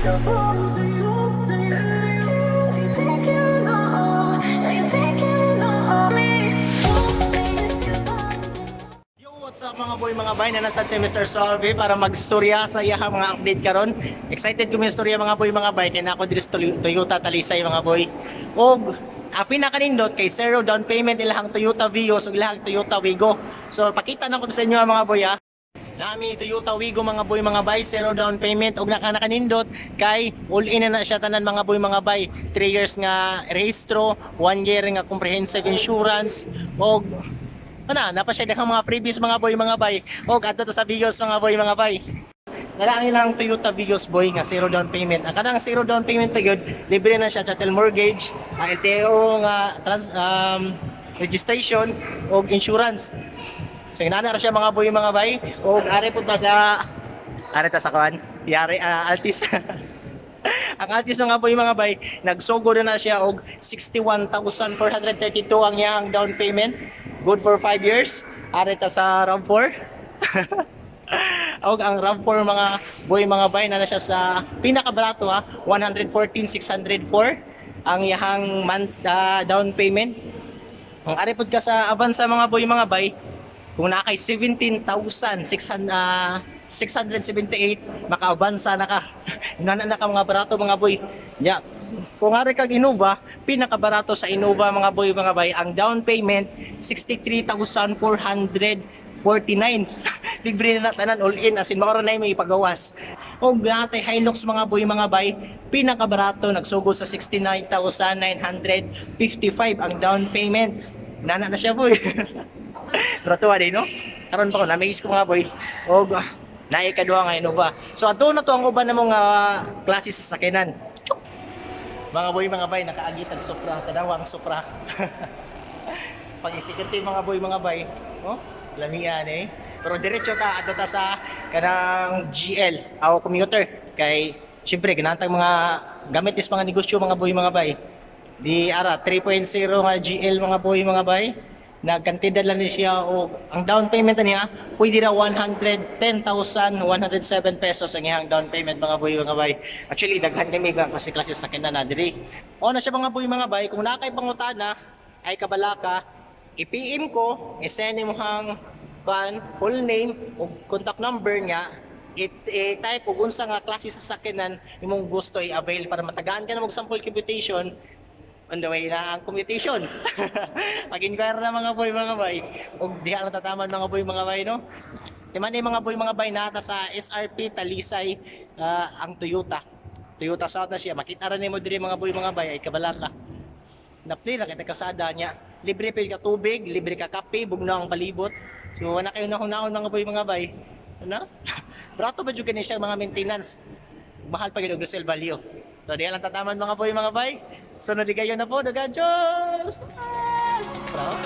What's up mga boy mga bay, na nasad si Mr. Solve para magstorya sa iya mga update karon. Excited ko istorya mga boy mga bay, kaya na ako diri sa Toyota Talisay mga boy. Og pinakanindot kay zero down payment ilahang Toyota Vios ug ilahang Toyota Wigo. So pakita na ko sa inyo mga boy ha. Nami Toyota Wigo mga boy mga bay, zero down payment og nakanindot kay all in na siya tanan mga boy mga bay. 3 years nga rehistro, 1 year nga comprehensive insurance og napa siya daghang mga previous mga boy mga bay. Og adto to sa Vios mga boy mga bay. Nalaang ilang Toyota Vios boy nga zero down payment. Ang kanang zero down payment pa gyud, libre na siya chattel mortgage, LTO nga registration og insurance. So inana ra siya mga boy mga bay. Og ari pud ba sa ta sa kuan? Yari Altis. Ang Altis mga boy mga bay, nagsugo na siya og 61,432 ang iyang down payment. Good for 5 years. Ari ta sa RAV4. Og ang RAV4 mga boy mga bay na siya sa pinakabarato ha, 114,604 ang iyang month down payment. Ang ari pud ka sa Avanza mga boy mga bay, kung na kay 17,678 maka-Avanza na ka. Inana na ka mga barato mga boy. Yeah. Kung ari kag Innova, pinakabarato sa Innova mga boy mga bay, ang down payment 63,449. Libre na tanan all in, asin maoro na may ipagawas. Og natay Hilux mga boy mga bay, pinakabarato nagsugod sa 69,955 ang down payment. Nana na siya boy. Ratuwa din no? Karon pa ko na-amaze ko mga boy. Og naay kaduha nga Innova. So ato na to ang uban namong klase sa sakyanan. Mga boy mga bay, nakaagi tag Supra, tadawang Supra. Pag-isikati mga boy mga bay, oh, lamian eh. Pero diretso ta adto ta sa kanang GL o commuter kay syempre ganantang mga gamit is mga negosyo mga boy mga bay. Di ara 3.0 nga GL mga boy mga bay. Nagkantidad lang siya o ang down payment niya pwede na 110,107 pesos ang iyang down payment mga boy mga bay. Actually daghan kami kasi klase sa kinana diri. O na siya mga boy mga bay, kung nakay pangutana ay kabalaka, i-PM ko, i-send mo hang full name o contact number niya, i-type og unsa nga klase sa sakyanan imong gusto i-avail para matagaan ka na mag sample computation. On the way na ang commutation. Pag-inquire na mga boy mga bay. Og diha lang tataman mga boy mga bay no. Timan mga boy mga bay nata sa SRP Talisay ang Toyota. Toyota South na siya. Makita ra nimo diri mga boy mga bay ay kabalaka. Napli ra kita kasada niya. Libre pa ka tubig, libre ka kape, bugnaw ang palibot. So wala kayo nahunahon mga boy mga bay. Ano? Brato ba jud kani siya mga maintenance. Mahal pa gyud og resale value. So diha lang tataman mga boy mga bay. So nadigayon na po, daga Diyos! Proud?